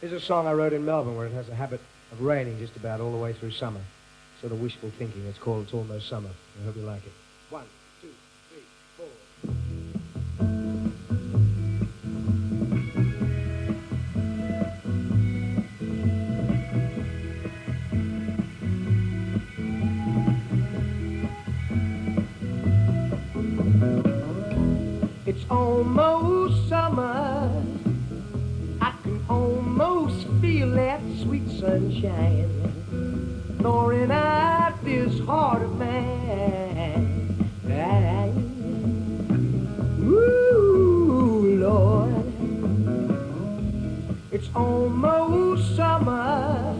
Here's a song I wrote in Melbourne where it has a habit of raining just about all the way through summer. Sort of wishful thinking. It's called It's Almost Summer. I hope you like it. 1, 2, 3, 4. It's almost summer. I can almost feel that sweet sunshine pouring out this heart of mine. Ooh, Lord, it's almost summer.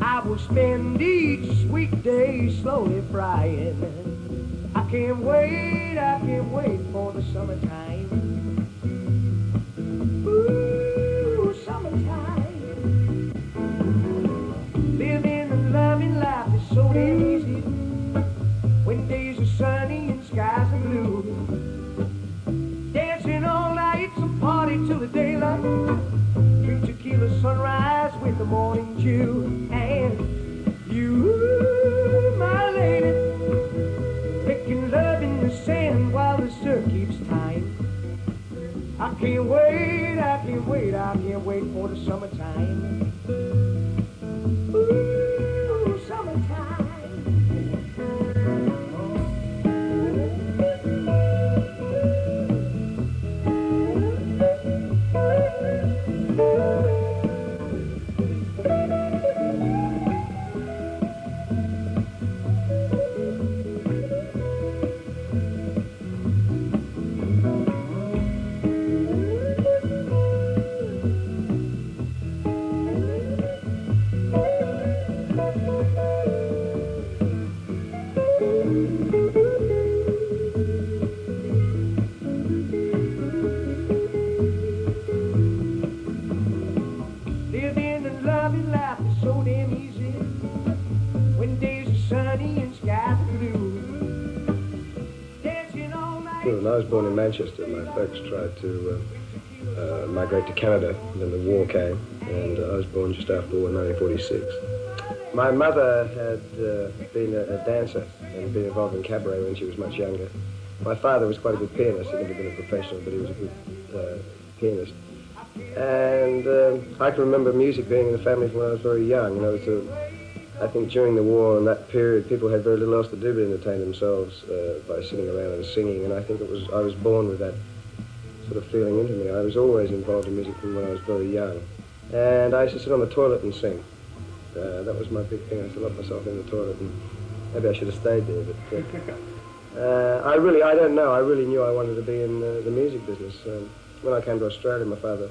I will spend each weekday slowly frying. I can't wait for the summertime. Ooh, summertime. Living and loving life is so damn easy when days are sunny and skies are blue. Dancing all night, some party till the daylight. Drink tequila sunrise with the morning dew. And you, my lady, making love in the sand while the surf keeps time. I can't wait for the summertime. Ooh, summertime. When I was born in Manchester, my folks tried to migrate to Canada. Then the war came, and I was born just after the war in 1946. My mother had been a dancer and been involved in cabaret when she was much younger. My father was quite a good pianist. He'd never been a professional, but he was a good pianist. And I can remember music being in the family from when I was very young. You know, I think during the war and that period, people had very little else to do but entertain themselves by sitting around and singing. And I think I was born with that sort of feeling into me. I was always involved in music from when I was very young. And I used to sit on the toilet and sing. That was my big thing. I used to lock myself in the toilet, and maybe I should have stayed there. But I don't know. I really knew I wanted to be in the music business. When I came to Australia, my father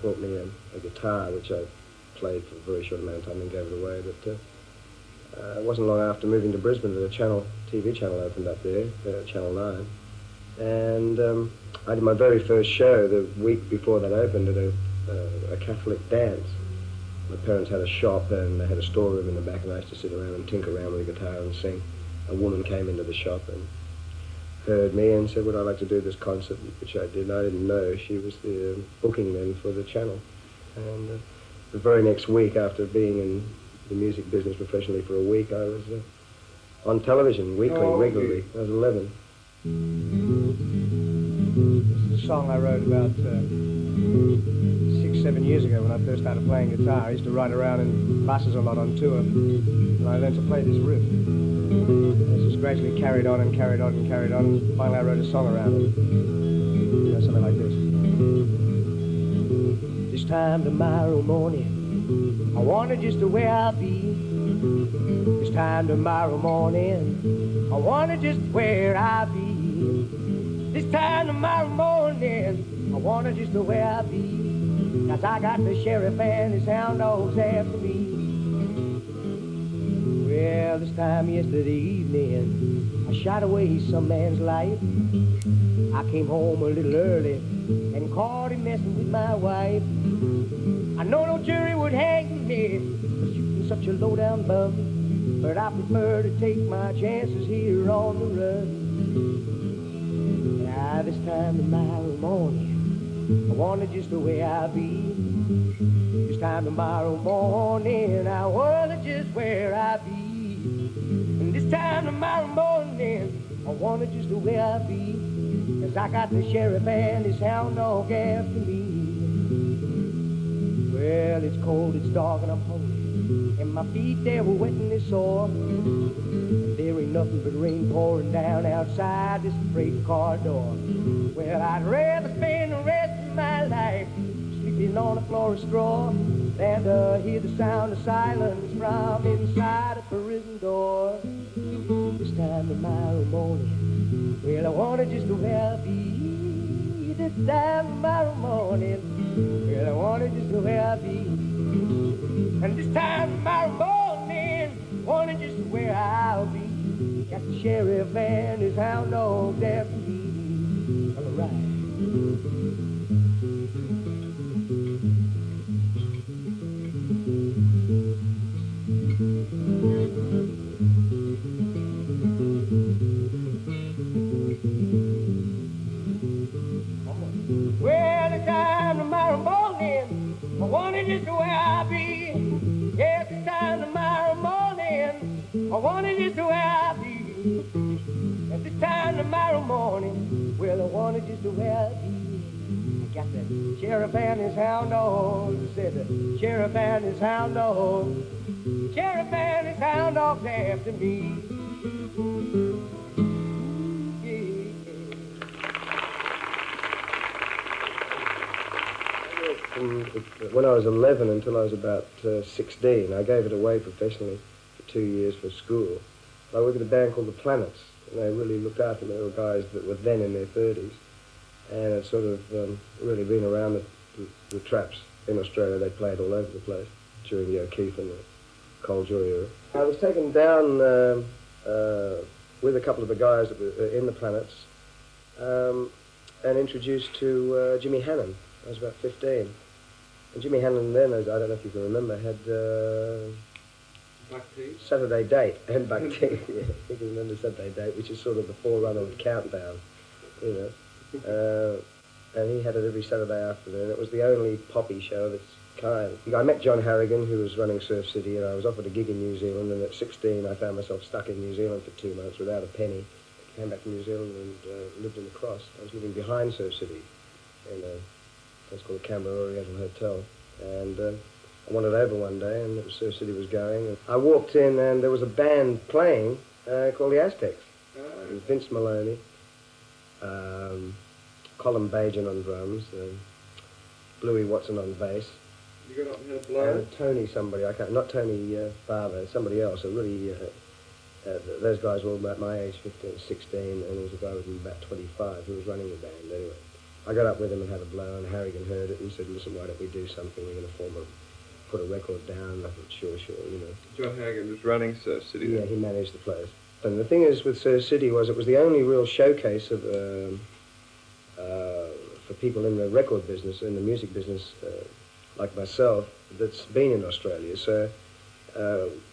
bought me a guitar, which I played for a very short amount of time and gave it away. But it wasn't long after moving to Brisbane that a TV channel opened up there, Channel 9. And I did my very first show the week before that opened at a Catholic dance. My parents had a shop and they had a storeroom in the back, and I used to sit around and tinker around with the guitar and sing. A woman came into the shop and heard me and said, would I like to do this concert, which I did. I didn't know she was the booking then for the channel. And the very next week, after being in the music business professionally for a week, I was on television weekly, regularly. I was 11. This is a song I wrote about 6-7 years ago when I first started playing guitar. I used to ride around in buses a lot on tour, and I learned to play this riff. This was gradually carried on and carried on and carried on, and finally I wrote a song around it. You know, something like this. This time tomorrow morning, I wonder just where I'll be. This time tomorrow morning, I wonder just where I'll be. This time tomorrow morning, I wonder just where I'll be. 'Cause I got the sheriff and his hound dogs after me. Well, this time yesterday evening, I shot away some man's life. I came home a little early and caught him messing with my wife. I know no jury would hang me for shooting such a low-down bum, but I prefer to take my chances here on the run. Now this time tomorrow morning, I want it just the way I be. This time tomorrow morning, I want it just where I be. And this time tomorrow morning, I want it just the way I be. 'Cause I got the sheriff and his hound dog after me. Well, it's cold, it's dark, and I'm hungry, and my feet, they were wet and they sore. And there ain't nothing but rain pouring down outside this freight car door. Well, I'd rather spend the rest of my life sleeping on a floor of straw than to hear the sound of silence from inside a prison door. This time tomorrow morning, well, I want it just the way I be. This time tomorrow morning, well, I want it just the way I be. And this time tomorrow morning, I want it just the way I'll be. Got the sheriff and his hound dogs after me. All right. Well, the time tomorrow morning, I want it just the way I be. Yes, the time tomorrow morning, I want it just the way I be. At this time tomorrow morning, well, I want it just the way I be. I got the sheriff and his hound dogs. I said the sheriff and his hound dogs. Sheriff and his hound dogs after me. When I was 11 until I was about 16, I gave it away professionally for 2 years for school. I worked at a band called The Planets, and they really looked after me. They were guys that were then in their 30s, and had sort of really been around the traps in Australia. They played all over the place during the O'Keefe and the Cold Joy era. I was taken down with a couple of the guys that were in The Planets and introduced to Jimmy Hannon. I was about 15. And Jimmy Hannon then, I don't know if you can remember, had Buck Tea? Saturday Date and Buck Tea. Yeah, you can remember Saturday Date, which is sort of the forerunner of Countdown, you know. And he had it every Saturday afternoon. It was the only poppy show of its kind. I met John Harrigan, who was running Surf City, and I was offered a gig in New Zealand, and at 16 I found myself stuck in New Zealand for 2 months without a penny. Came back to New Zealand and lived in the Cross. I was living behind Surf City in a place called the Canberra Oriental Hotel, and I wandered over one day, and Surf City was going. And I walked in, and there was a band playing called the Aztecs. And Vince Maloney, Colin Bajan on drums, Bluey Watson on bass. You got up and had a blow? And Tony somebody, I can't, not Tony Barber, somebody else. Really, those guys were all about my age, 15, 16, and there was a guy with him about 25 who was running the band anyway. I got up with him and had a blow, and Harrigan heard it and said, listen, why don't we do something? We're going to put a record down. I thought, sure, you know. John Harrigan was running Surf City then? Yeah, he managed the place. And the thing is with Surf City was it was the only real showcase of for people in the record business, in the music business, like myself, that's been in Australia. So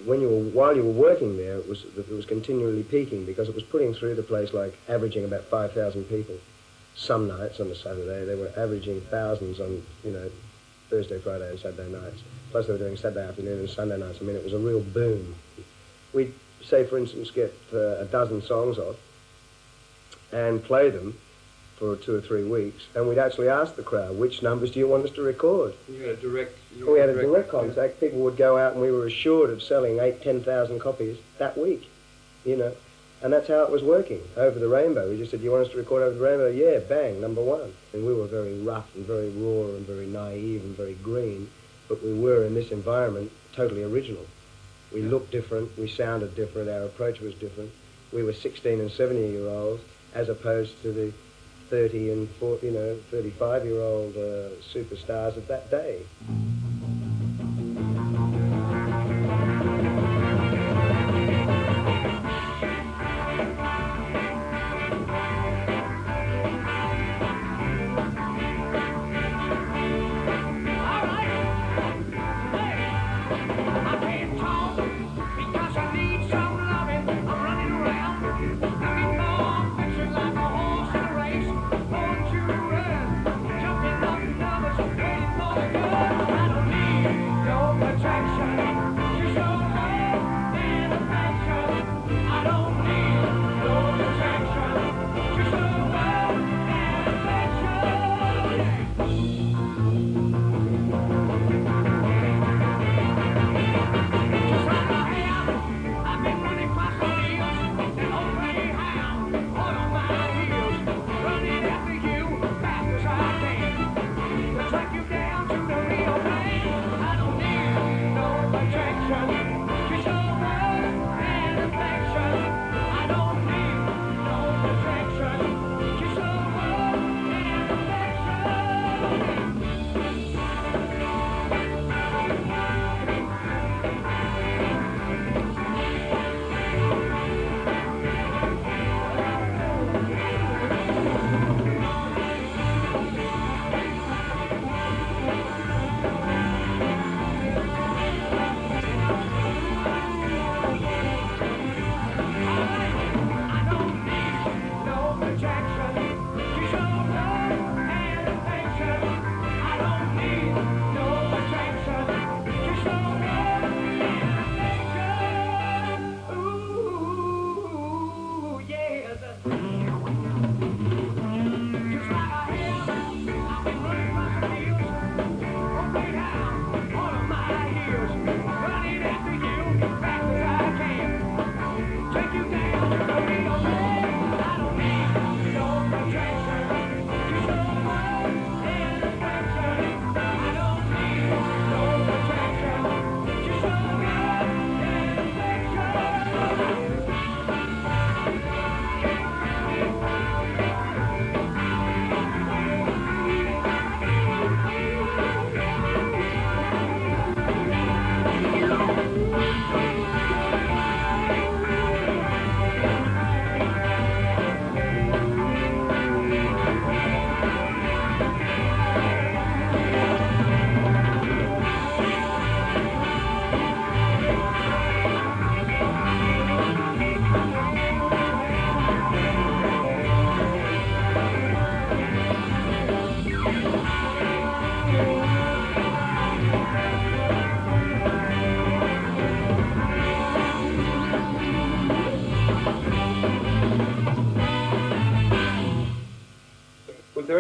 while you were working there, it was continually peaking because it was putting through the place like averaging about 5,000 people. Some nights on a Saturday, they were averaging thousands on, you know, Thursday, Friday and Saturday nights. Plus they were doing Saturday afternoon and Sunday nights. I mean, it was a real boom. We'd, say, for instance, get a dozen songs off and play them for 2 or 3 weeks, and we'd actually ask the crowd, which numbers do you want us to record? You had a direct... We had a direct contact. People would go out and we were assured of selling 10,000 copies that week, you know. And that's how it was working, over the rainbow. We just said, do you want us to record over the rainbow? Yeah, bang, number one. And we were very rough and very raw and very naive and very green, but we were, in this environment, totally original. We looked different, we sounded different, our approach was different. We were 16 and 17-year-olds, as opposed to the 30 and 40, 35-year-old superstars of that day. Jumping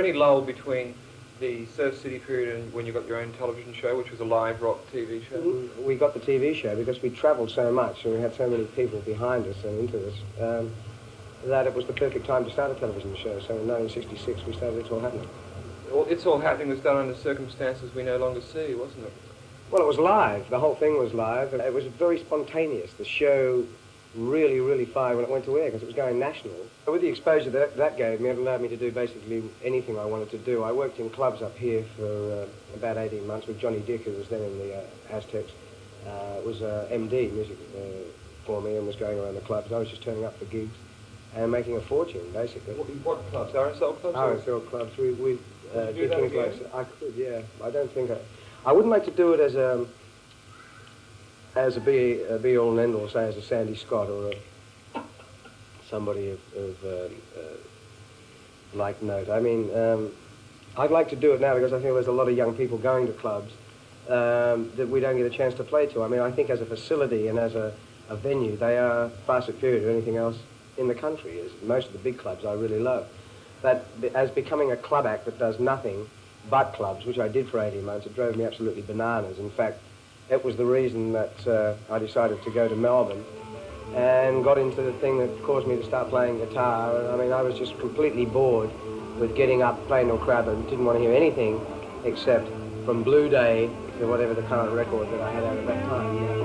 any lull between the Surf City period and when you got your own television show, which was a live rock TV show? We got the TV show because we travelled so much and we had so many people behind us and into us that it was the perfect time to start a television show. So in 1966 we started It's All Happening. Well, It's All Happening was done under circumstances we no longer see, wasn't it? Well, it was live. The whole thing was live. It was very spontaneous. The show really, really fired when it went to air because it was going national. With the exposure that gave me, it allowed me to do basically anything I wanted to do. I worked in clubs up here for about 18 months with Johnny Dick, who was then in the Aztecs. Was MD music for me and was going around the clubs. I was just turning up for gigs and making a fortune, basically. What clubs? RSL clubs? RSL clubs. We did things like I could, yeah. I don't think I wouldn't like to do it as a be-all and end-all, say as a Sandy Scott or somebody of like note. I mean, I'd like to do it now because I think there's a lot of young people going to clubs that we don't get a chance to play to. I mean, I think as a facility and as a venue, they are far superior to anything else in the country. As most of the big clubs I really love. But as becoming a club act that does nothing but clubs, which I did for 18 months, it drove me absolutely bananas. In fact, it was the reason that I decided to go to Melbourne and got into the thing that caused me to start playing guitar. I mean, I was just completely bored with getting up, playing to a crowd that didn't want to hear anything except from Blue Day to whatever the current record that I had out at that time.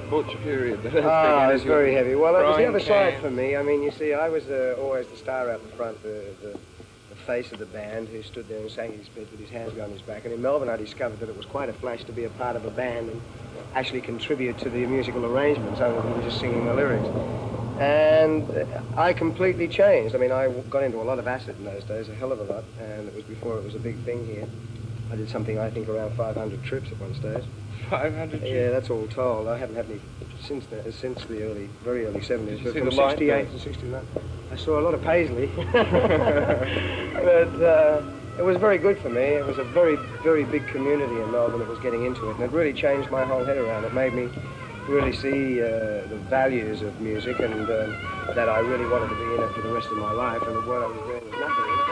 Butch period. It was very heavy. Well, it was the other side can. for me. I mean, you see, I was always the star out the front, the face of the band who stood there and sang his bit with his hands behind his back. And in Melbourne, I discovered that it was quite a flash to be a part of a band and actually contribute to the musical arrangements other than just singing the lyrics. And I completely changed. I mean, I got into a lot of acid in those days, a hell of a lot, and it was before it was a big thing here. I did something, I think, around 500 trips at one stage. 500 trips? Yeah, that's all told. I haven't had any since the very early 70s. But from 68 to 69, I saw a lot of Paisley. But it was very good for me. It was a very, very big community in Melbourne that was getting into it, and it really changed my whole head around. It made me really see the values of music and that I really wanted to be in it for the rest of my life, and what I was doing was nothing in it.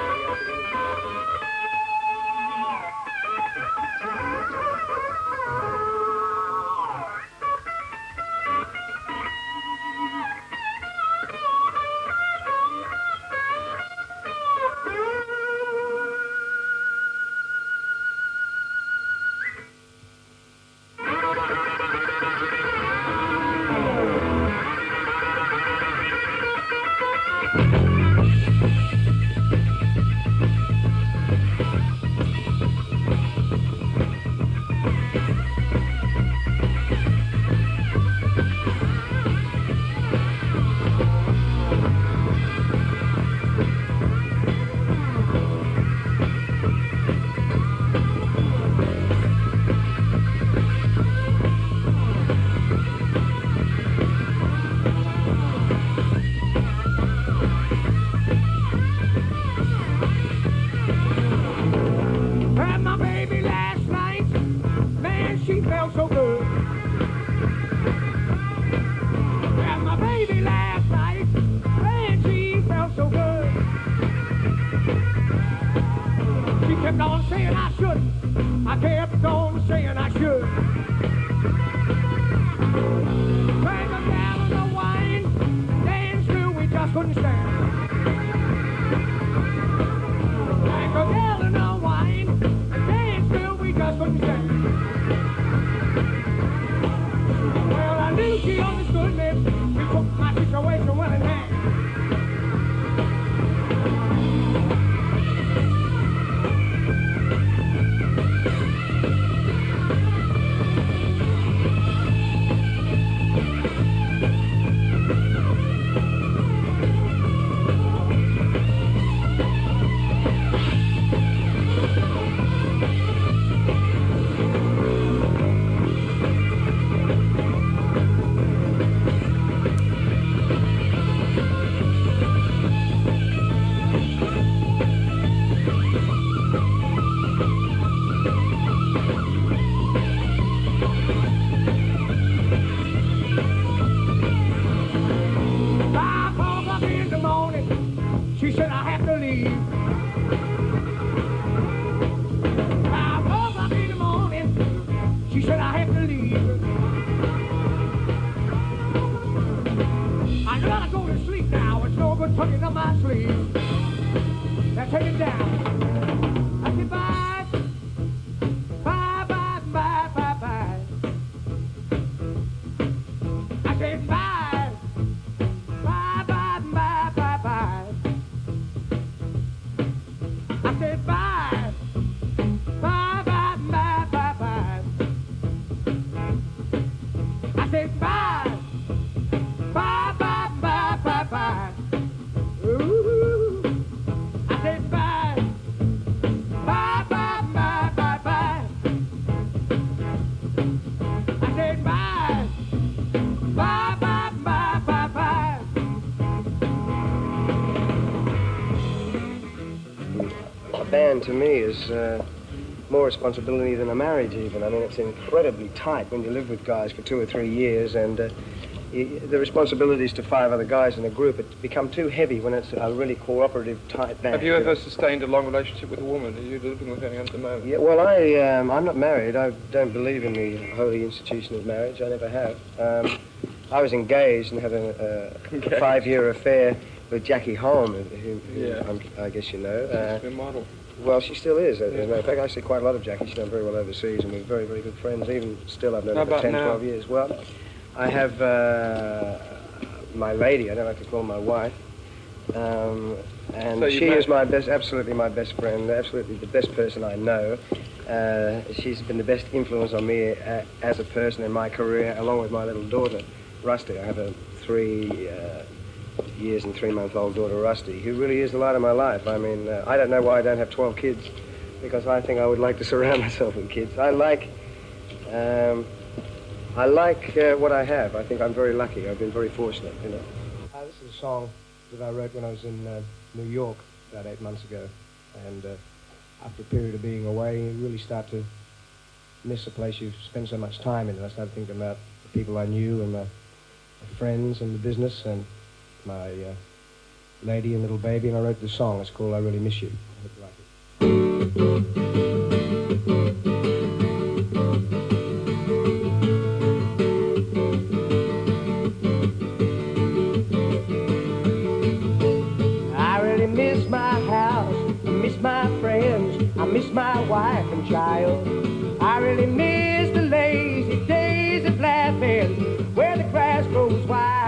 Kept on saying I shouldn't. I kept on saying I should. couldn't stand. Like a gallon of wine, a day still we just couldn't stand. Well, I knew she understood me. She took my situation well in hand. She said I have to leave. 5 o'clock in the morning. She said I have to leave. I gotta go to sleep now. It's no good tucking up my sleeve. Now take it down. I said bye. Bye, bye, bye, bye, bye. I said bye. Bye, bye, bye, bye, bye. I said bye, bye, bye, bye, bye, bye. I said bye, bye, bye, bye, bye, bye. Ooh. I said bye, bye, bye, bye, bye, bye. I said bye, bye, bye, bye, bye, bye. A band to me is more responsibility than a marriage even. I mean, it's incredibly tight when you live with guys for 2 or 3 years, and the responsibilities to 5 other guys in a group, it become too heavy when it's a really cooperative, tight band. Have you ever sustained a long relationship with a woman? Are you living with anyone at the moment? Yeah, well, I'm not married. I don't believe in the holy institution of marriage. I never have. I was engaged and had a 5-year affair with Jackie Holm, who I guess you know. She's a model. Well, she still is. As a matter of fact, I see quite a lot of Jackie. She's done very well overseas, and we're very, very good friends. Even still, I've known her for 10, 12 years. Well, I have my lady. I don't like to call her my wife. And so she is my best, absolutely my best friend, absolutely the best person I know. She's been the best influence on me as a person in my career, along with my little daughter, Rusty. I have a 3 years and 3-month-old daughter, Rusty, who really is the light of my life. I mean, I don't know why I don't have 12 kids, because I think I would like to surround myself with kids. I like what I have. I think I'm very lucky. I've been very fortunate, you know. This is a song that I wrote when I was in New York about 8 months ago, and after a period of being away, you really start to miss a place you've spent so much time in. And I started thinking about the people I knew and my friends and the business and my lady and little baby, and I wrote this song. It's called I Really Miss You. I hope you like it. I really miss my house, I miss my friends, I miss my wife and child. I really miss the lazy days of laughing where the grass grows wild.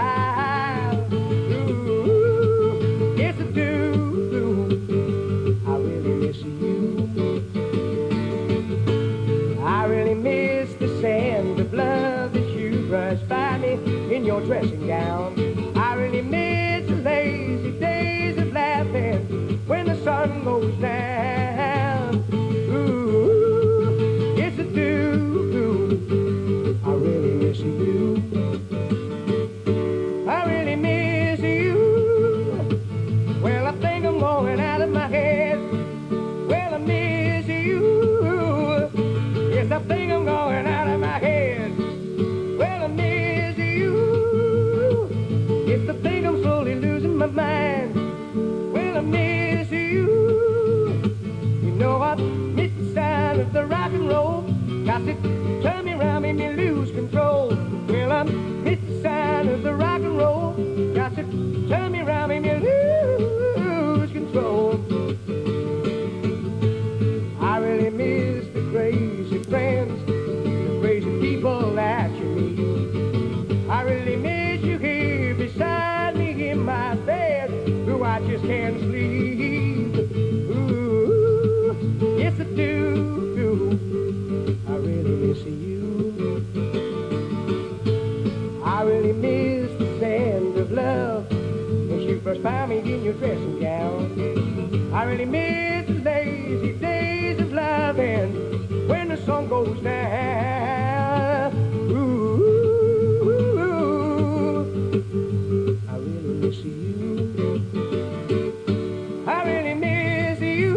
In your dressing gown, I really miss the lazy days of laughing when the sun goes down. Ooh, yes I do. know I just can't sleep. Ooh, yes I do. I really miss you. I really miss the band of love when you first found me in your dressing gown. I really miss the lazy days of love and when the sun goes down. Ooh, I really miss you. I really miss you.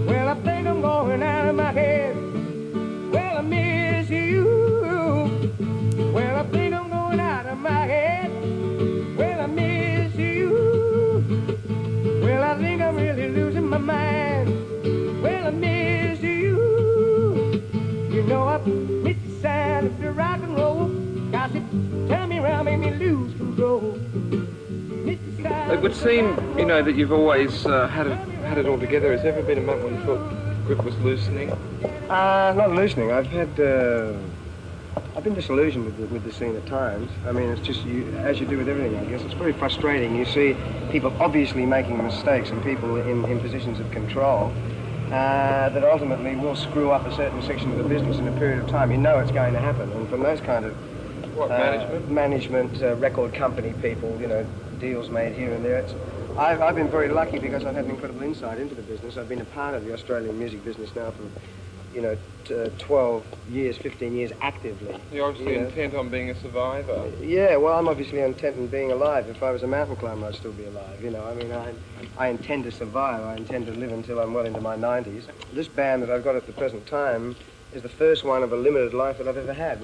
Well, I think I'm going out of my head. Well, I miss you. Well, I think I'm going out of my head. Well, I miss you. Well, I think I'm really losing my mind. Well, I miss you. You know I miss the sound of the rock and roll. Gossip, tell me around, make me lose control. It would seem, you know, that you've always had it all together. Has there ever been a moment when you thought grip was loosening? Not loosening. I've been disillusioned with the scene at times. I mean, it's just, as you do with everything, I guess. It's very frustrating. You see people obviously making mistakes and people in positions of control that ultimately will screw up a certain section of the business in a period of time. You know it's going to happen. And from those kind of... What, management? Management, record company people, you know, deals made here and there. I've been very lucky because I've had an incredible insight into the business. I've been a part of the Australian music business now for, 12 years, 15 years actively. You're obviously intent on being a survivor. Yeah, well, I'm obviously intent on being alive. If I was a mountain climber, I'd still be alive, I mean, I intend to survive. I intend to live until I'm well into my 90s. This band that I've got at the present time is the first one of a limited life that I've ever had.